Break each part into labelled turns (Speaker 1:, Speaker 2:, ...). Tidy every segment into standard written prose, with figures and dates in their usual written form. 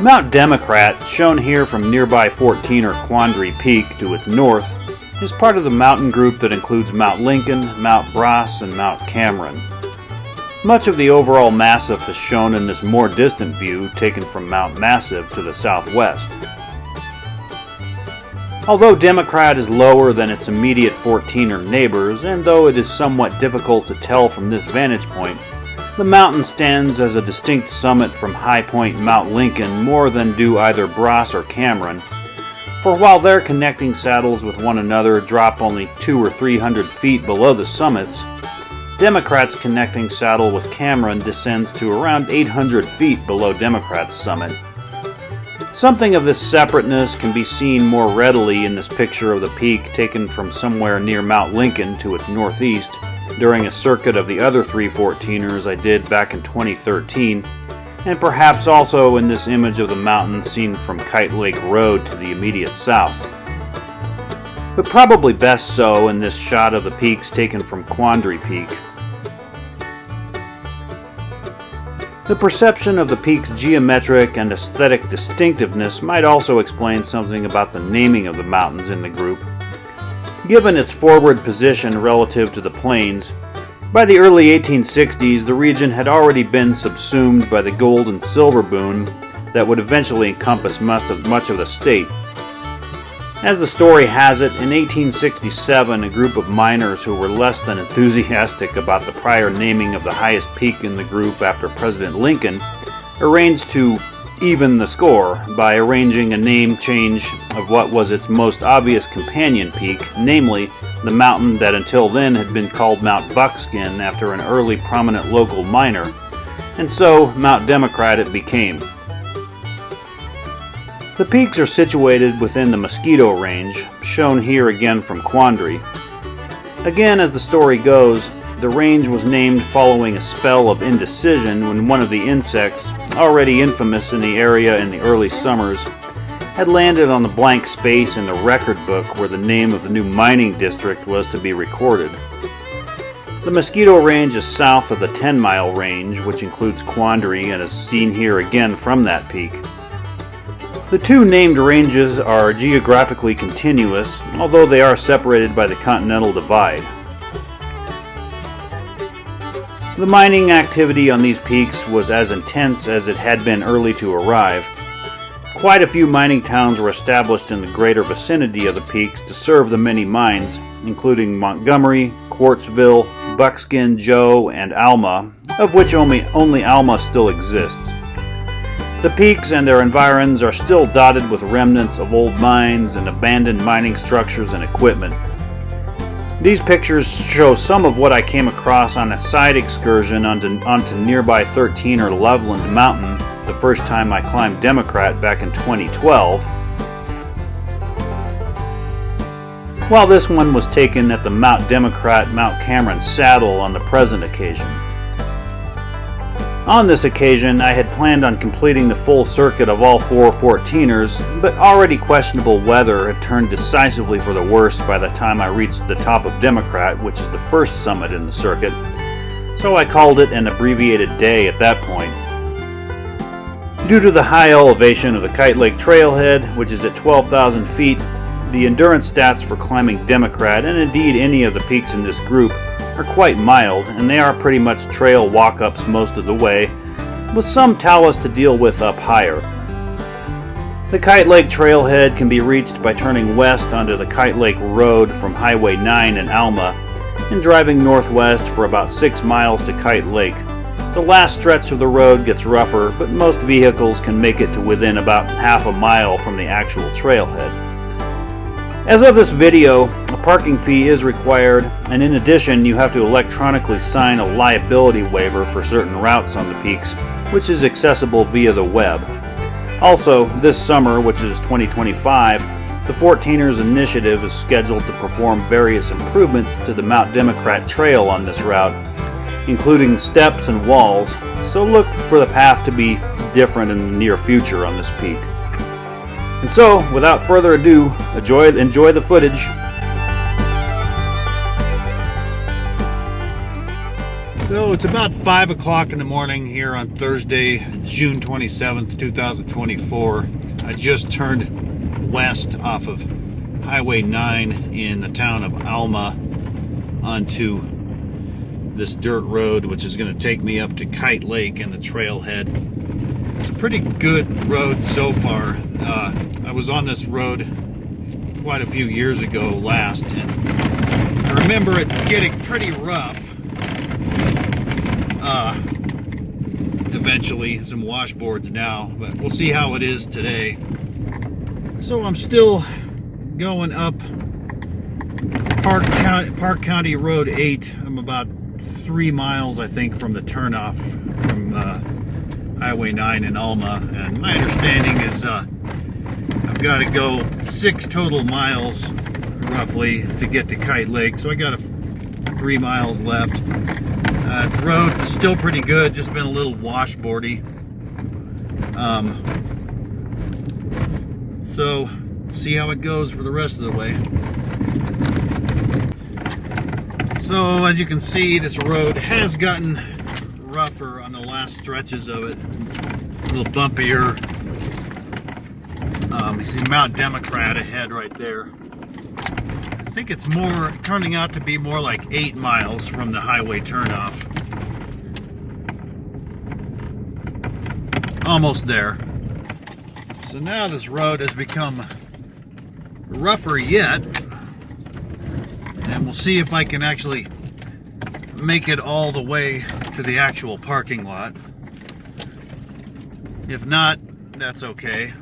Speaker 1: Mount Democrat, shown here from nearby 14 or Quandary Peak to its north, is part of the mountain group that includes Mount Lincoln, Mount Bras, and Mount Cameron. Much of the overall massif is shown in this more distant view taken from Mount Massive to the southwest. Although Democrat is lower than its immediate 14er neighbors, and though it is somewhat difficult to tell from this vantage point, the mountain stands as a distinct summit from High Point Mount Lincoln more than do either Bras or Cameron, for while their connecting saddles with one another drop only 200 or 300 feet below the summits, Democrat's connecting saddle with Cameron descends to around 800 feet below Democrat's summit. Something of this separateness can be seen more readily in this picture of the peak taken from somewhere near Mount Lincoln to its northeast during a circuit of the other 314ers I did back in 2013, and perhaps also in this image of the mountain seen from Kite Lake Road to the immediate south. But probably best so in this shot of the peaks taken from Quandary Peak. The perception of the peak's geometric and aesthetic distinctiveness might also explain something about the naming of the mountains in the group. Given its forward position relative to the plains, by the early 1860s the region had already been subsumed by the gold and silver boom that would eventually encompass much of the state. As the story has it, in 1867 a group of miners who were less than enthusiastic about the prior naming of the highest peak in the group after President Lincoln arranged to even the score by arranging a name change of what was its most obvious companion peak, namely the mountain that until then had been called Mount Buckskin after an early prominent local miner, and so Mount Democrat it became. The peaks are situated within the Mosquito Range, shown here again from Quandary. Again, as the story goes, the range was named following a spell of indecision when one of the insects, already infamous in the area in the early summers, had landed on the blank space in the record book where the name of the new mining district was to be recorded. The Mosquito Range is south of the 10-mile range, which includes Quandary and is seen here again from that peak. The two named ranges are geographically continuous, although they are separated by the Continental Divide. The mining activity on these peaks was as intense as it had been early to arrive. Quite a few mining towns were established in the greater vicinity of the peaks to serve the many mines, including Montgomery, Quartzville, Buckskin, Joe, and Alma, of which only Alma still exists. The peaks and their environs are still dotted with remnants of old mines and abandoned mining structures and equipment. These pictures show some of what I came across on a side excursion onto nearby 13er Loveland Mountain the first time I climbed Democrat back in 2012, while this one was taken at the Mount Democrat Mount Cameron saddle on the present occasion. On this occasion, I had planned on completing the full circuit of all 4 14ers, but already questionable weather had turned decisively for the worse by the time I reached the top of Democrat, which is the first summit in the circuit, so I called it an abbreviated day at that point. Due to the high elevation of the Kite Lake trailhead, which is at 12,000 feet, the endurance stats for climbing Democrat, and indeed any of the peaks in this group, are quite mild, and they are pretty much trail walk-ups most of the way, with some talus to deal with up higher. The Kite Lake trailhead can be reached by turning west onto the Kite Lake Road from Highway 9 in Alma and driving northwest for about 6 miles to Kite Lake. The last stretch of the road gets rougher, but most vehicles can make it to within about half a mile from the actual trailhead. As of this video, a parking fee is required, and in addition you have to electronically sign a liability waiver for certain routes on the peaks, which is accessible via the web. Also, this summer, which is 2025, the 14ers initiative is scheduled to perform various improvements to the Mount Democrat Trail on this route, including steps and walls, so look for the path to be different in the near future on this peak. And so, without further ado, enjoy the footage. So it's about 5 o'clock in the morning here on Thursday, June 27th, 2024. I just turned west off of Highway 9 in the town of Alma onto this dirt road, which is going to take me up to Kite Lake and the trailhead. It's a pretty good road so far. I was on this road quite a few years ago last, and I remember it getting pretty rough. Eventually, some washboards now, but we'll see how it is today. So I'm still going up Park County Road 8. I'm about 3 miles, I think, from the turnoff from Highway 9 in Alma, and my understanding is I've got to go 6 total miles roughly to get to Kite Lake, so I got 3 miles left. The road's still pretty good, just been a little washboardy. So, see how it goes for the rest of the way. So, as you can see, this road has gotten rougher on the last stretches of it. A little bumpier. You see Mount Democrat ahead right there. I think it's turning out to be more like 8 miles from the highway turnoff. Almost there. So now this road has become rougher yet, and we'll see if I can actually make it all the way to the actual parking lot. If not, that's okay.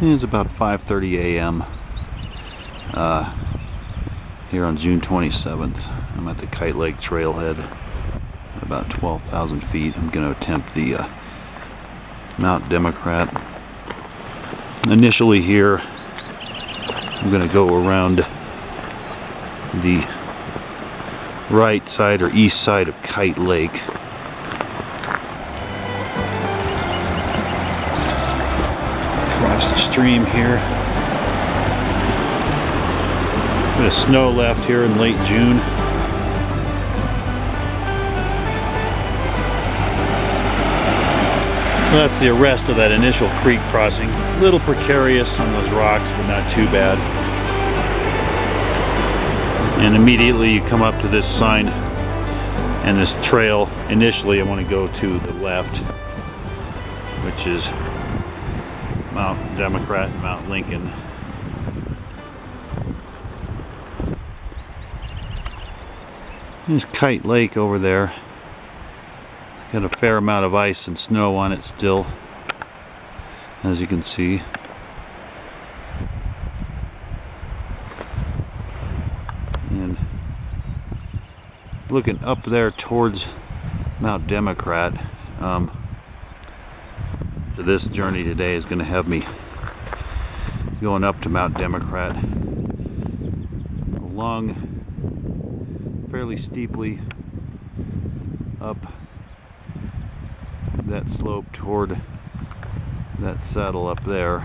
Speaker 1: It's about 5:30 a.m. Here on June 27th. I'm at the Kite Lake trailhead at about 12,000 feet. I'm going to attempt the Mount Democrat. Initially here, I'm going to go around the right side or east side of Kite Lake. Across the stream here. A bit of snow left here in late June. So that's the arrest of that initial creek crossing. A little precarious on those rocks, but not too bad. And immediately you come up to this sign and this trail. Initially I want to go to the left, which is Mount Democrat and Mount Lincoln. There's Kite Lake over there. Got a fair amount of ice and snow on it still, as you can see. And looking up there towards Mount Democrat, this journey today is going to have me going up to Mount Democrat along fairly steeply up that slope toward that saddle up there.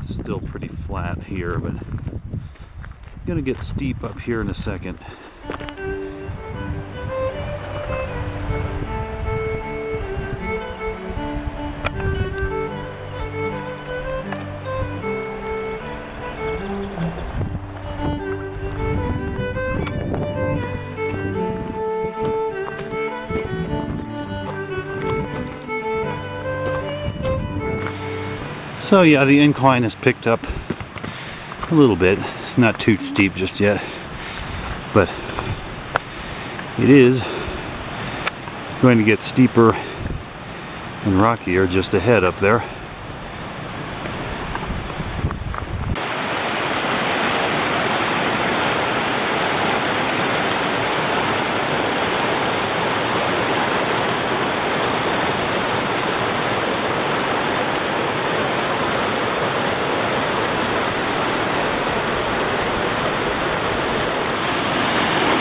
Speaker 1: Still pretty flat here, but gonna get steep up here in a second. So yeah, the incline has picked up a little bit. It's not too steep just yet, but it is going to get steeper and rockier just ahead up there.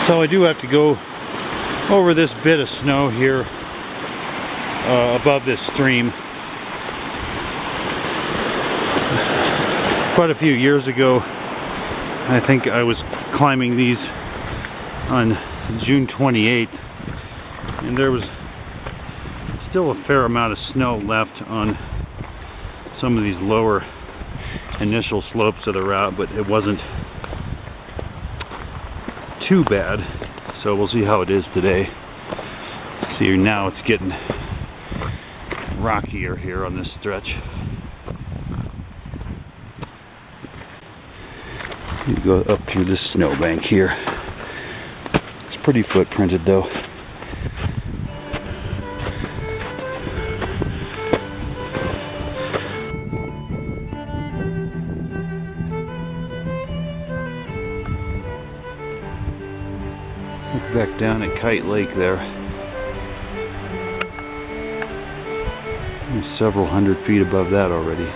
Speaker 1: So I do have to go over this bit of snow here above this stream. Quite a few years ago, I think I was climbing these on June 28th, and there was still a fair amount of snow left on some of these lower initial slopes of the route, but it wasn't too bad. So we'll see how it is today. See, now it's getting rockier here on this stretch. You go up through this snowbank here. It's pretty footprinted though. Look back down at Kite Lake there. There's several hundred feet above that already.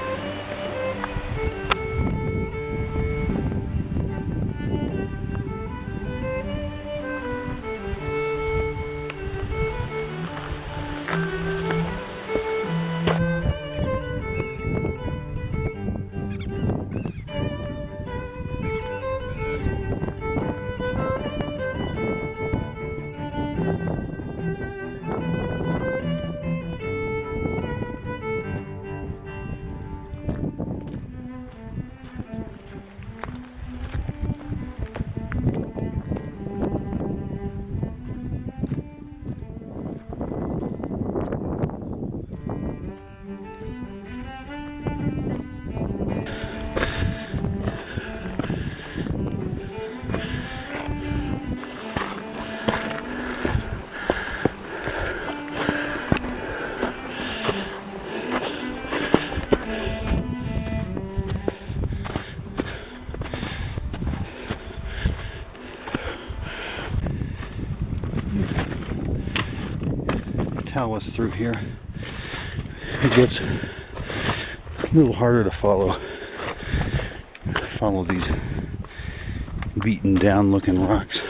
Speaker 1: Talus through here. It gets a little harder to follow these beaten down looking rocks.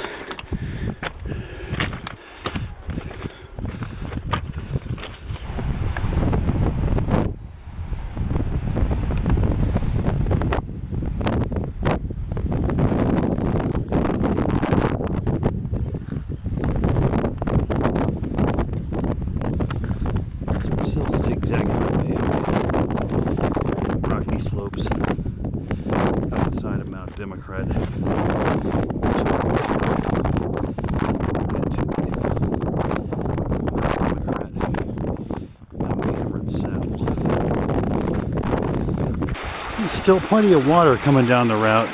Speaker 1: Rocky slopes outside of Mount Democrat. There's still plenty of water coming down the route.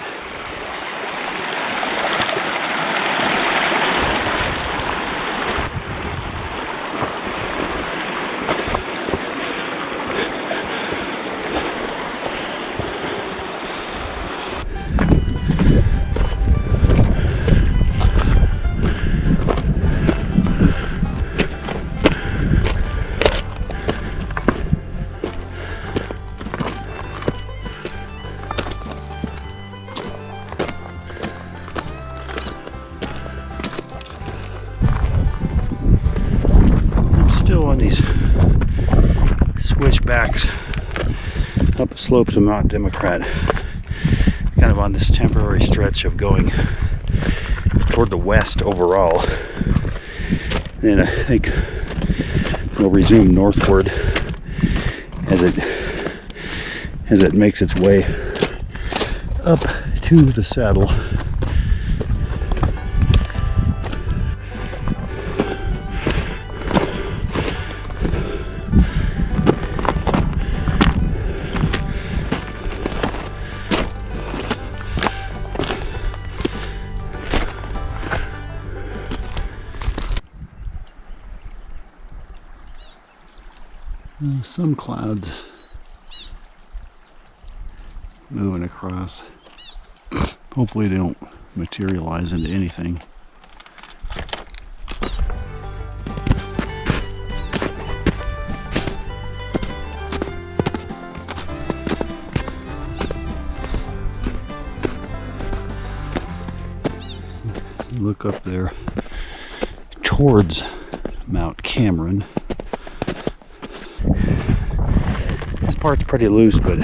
Speaker 1: Switchbacks up the slopes of Mount Democrat, kind of on this temporary stretch of going toward the west overall, and I think we'll resume northward as it makes its way up to the saddle. Some clouds moving across. Hopefully they don't materialize into anything.
Speaker 2: Look up there towards Mount Cameron. This part's pretty loose, but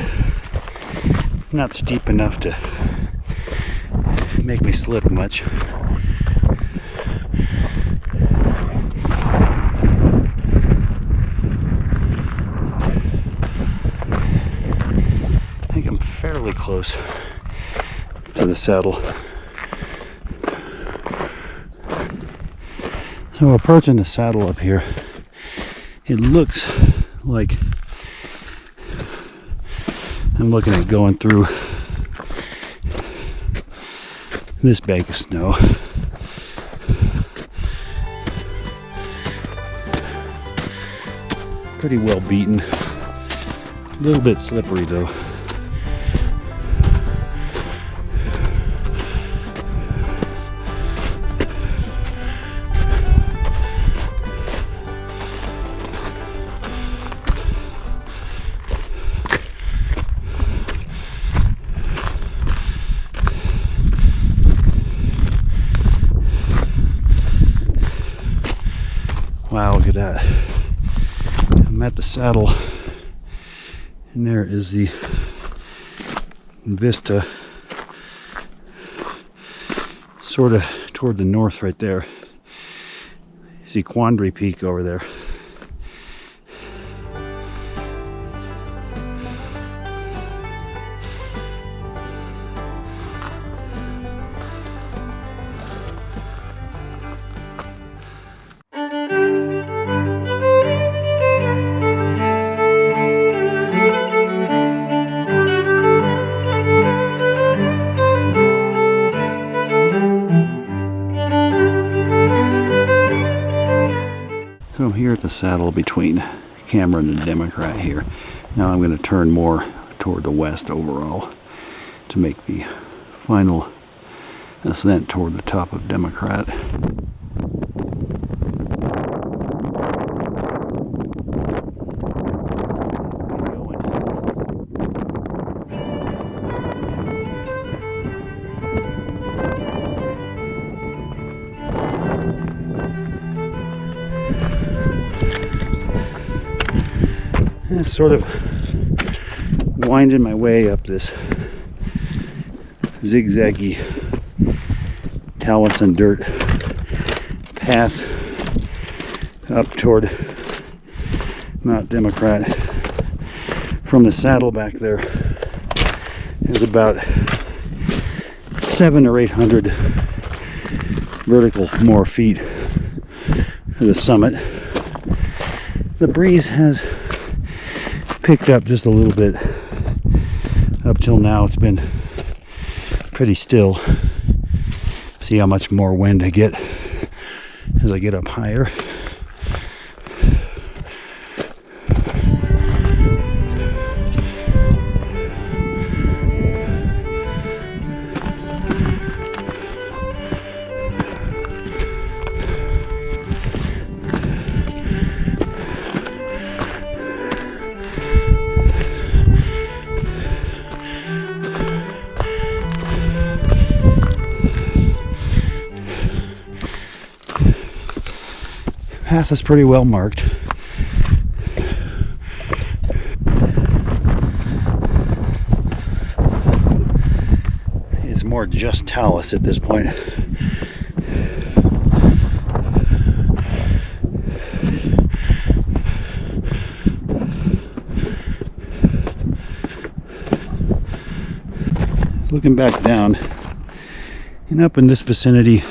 Speaker 2: not steep enough to make me slip much. I think I'm fairly close to the saddle. So approaching the saddle up here, it looks like I'm looking at going through this bank of snow. Pretty well beaten. A little bit slippery though. Wow, look at that. I'm at the saddle, and there is the vista, sort of toward the north right there. You see Quandary Peak over there. So I'm here at the saddle between Cameron and Democrat here. Now I'm going to turn more toward the west overall to make the final ascent toward the top of Democrat. Sort of winding my way up this zigzaggy talus and dirt path up toward Mount Democrat. From the saddle back there is about 700 or 800 vertical more feet to the summit. The breeze has picked up just a little bit. Up till now it's been pretty still. See how much more wind I get as I get up higher. Path is pretty well marked. It's more just talus at this point. Looking back down and up in this vicinity,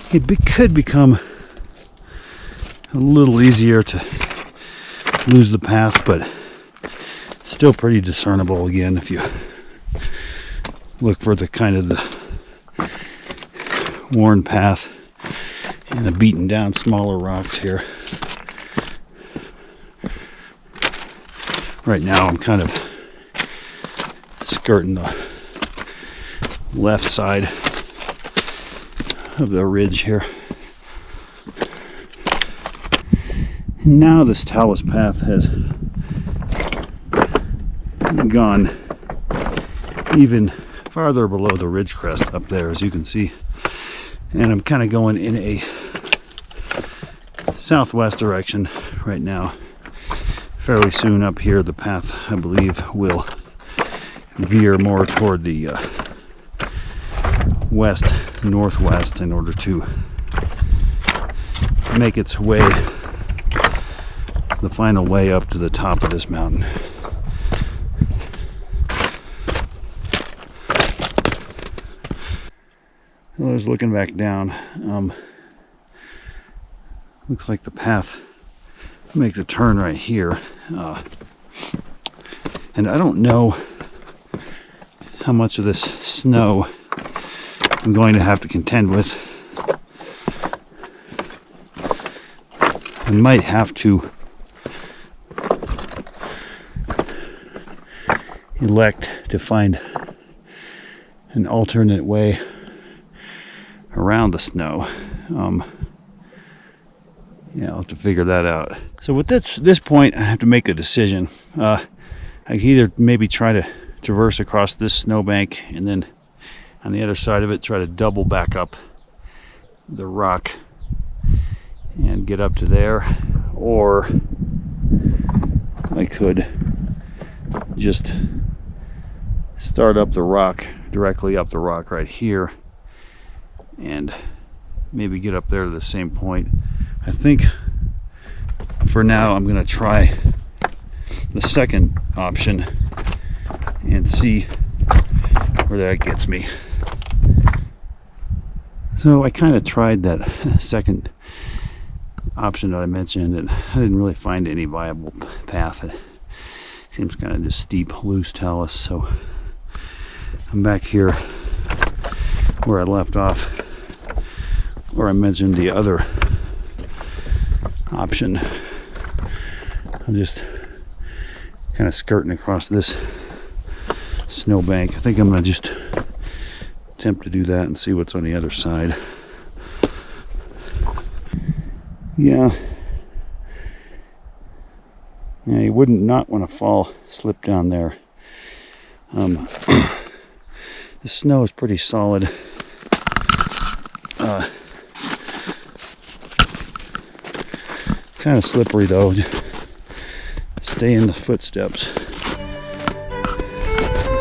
Speaker 2: could become a little easier to lose the path, but still pretty discernible again if you look for the kind of the worn path and the beaten down smaller rocks here. Right now I'm kind of skirting the left side of the ridge here. And now this talus path has gone even farther below the ridge crest up there, as you can see. And I'm kind of going in a southwest direction right now. Fairly soon up here, the path, I believe, will veer more toward the west-northwest in order to make its way, the final way up to the top of this mountain. I was looking back down. Looks like the path makes a turn right here. And I don't know how much of this snow I'm going to have to contend with. I might have to elect to find an alternate way around the snow. Yeah, I'll have to figure that out. So with this point, I have to make a decision. I can either maybe try to traverse across this snowbank and then on the other side of it try to double back up the rock and get up to there, or I could just start up the rock, directly up the rock right here, and maybe get up there to the same point. I think for now I'm going to try the second option and see where that gets me. So I kind of tried that second option that I mentioned, and I didn't really find any viable path. It seems kind of just steep, loose talus. So I'm back here where I left off, where I mentioned the other option. I'm just kind of skirting across this snowbank. I think I'm going to just attempt to do that and see what's on the other side. Yeah, you wouldn't not want to slip down there. The snow is pretty solid. Kind of slippery though. Stay in the footsteps.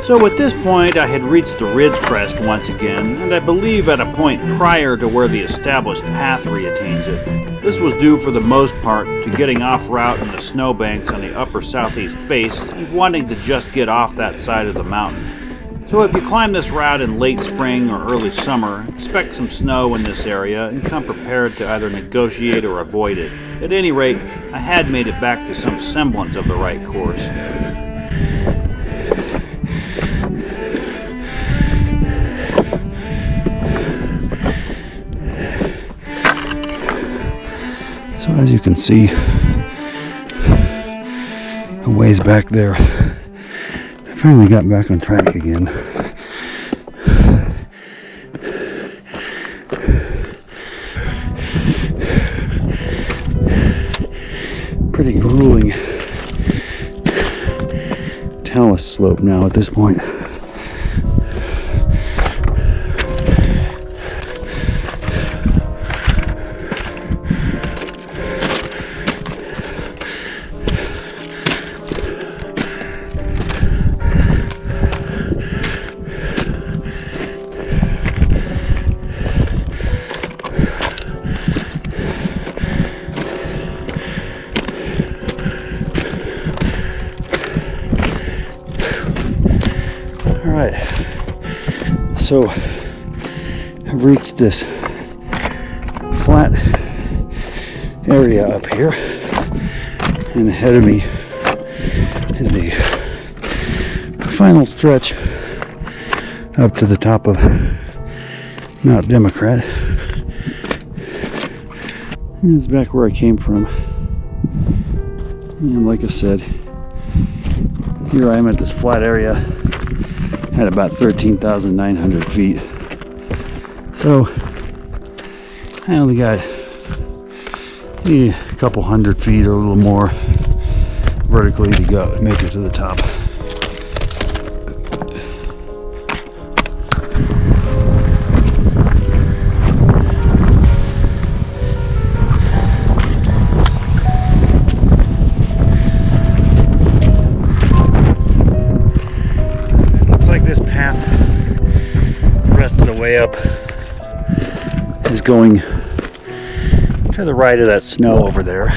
Speaker 1: So at this point I had reached the ridge crest once again, and I believe at a point prior to where the established path reattains it. This was due for the most part to getting off route in the snowbanks on the upper southeast face and wanting to just get off that side of the mountain. So if you climb this route in late spring or early summer, expect some snow in this area and come prepared to either negotiate or avoid it. At any rate, I had made it back to some semblance of the right course.
Speaker 2: So as you can see, a ways back there, I finally got back on track again. Pretty grueling talus slope now at this point. So I've reached this flat area up here, and ahead of me is the final stretch up to the top of Mount Democrat. And it's back where I came from, and like I said, here I am at this flat area at about 13,900 feet. So I only got a couple hundred feet or a little more vertically to go and make it to the top.
Speaker 1: way up is going to the right of that snow over there.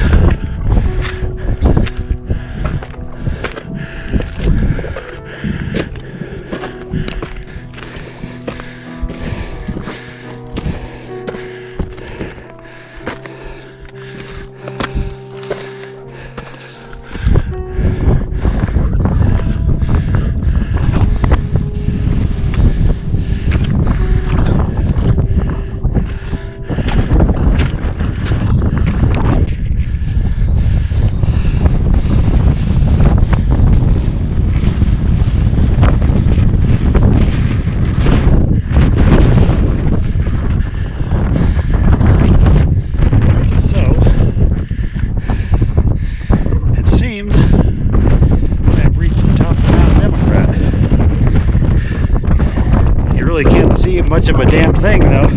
Speaker 1: Much of a damn thing though.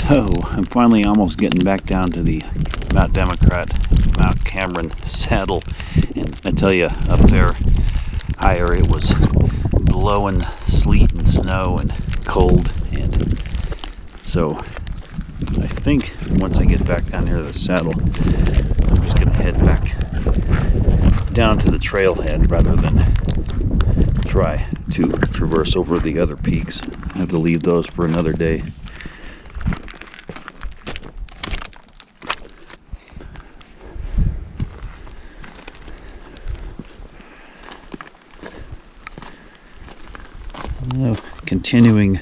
Speaker 1: So I'm finally almost getting back down to the Mount Democrat, Mount Cameron saddle, and I tell you, up there higher it was blowing sleet and snow and cold, and so I think once I get back down here to the saddle, I'm just gonna head back down to the trailhead rather than try to traverse over the other peaks. I have to leave those for another day. Continuing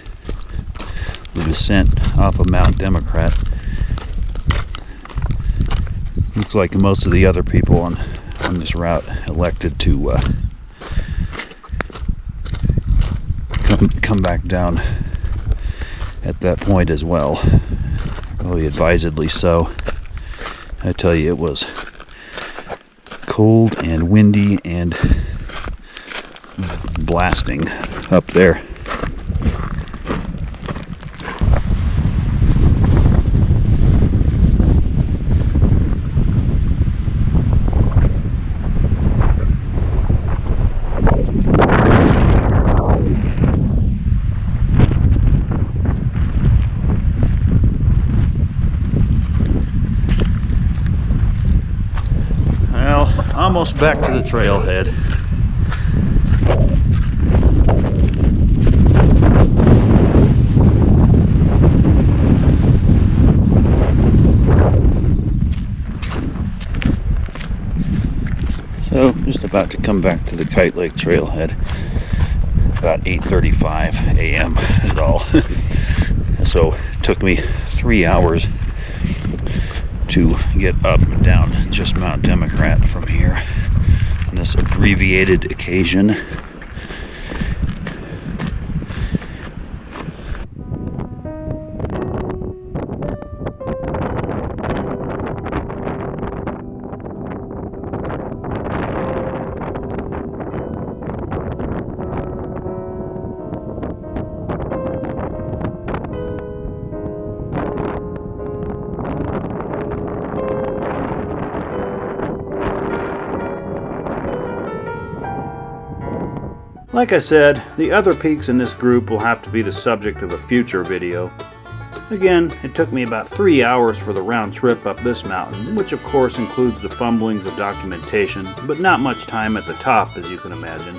Speaker 1: the descent off of Mount Democrat. Looks like most of the other people on this route elected to come back down at that point as well. Probably advisedly so. I tell you, it was cold and windy and blasting up there. Almost back to the trailhead. So just about to come back to the Kite Lake trailhead. About 8:35 a.m. is all. So it took me 3 hours to get up and down just Mount Democrat from here on this abbreviated occasion. Like I said, the other peaks in this group will have to be the subject of a future video. Again, it took me about 3 hours for the round trip up this mountain, which of course includes the fumblings of documentation, but not much time at the top, as you can imagine.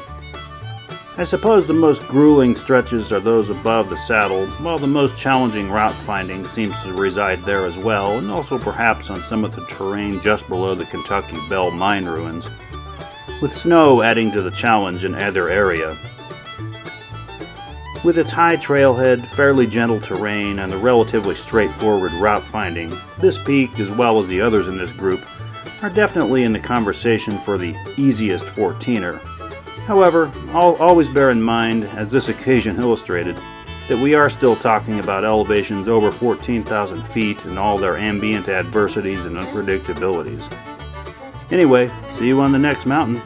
Speaker 1: I suppose the most grueling stretches are those above the saddle, while the most challenging route finding seems to reside there as well, and also perhaps on some of the terrain just below the Kentucky Bell mine ruins, with snow adding to the challenge in either area. With its high trailhead, fairly gentle terrain, and the relatively straightforward route finding, this peak, as well as the others in this group, are definitely in the conversation for the easiest 14er. However, I'll always bear in mind, as this occasion illustrated, that we are still talking about elevations over 14,000 feet and all their ambient adversities and unpredictabilities. Anyway, see you on the next mountain.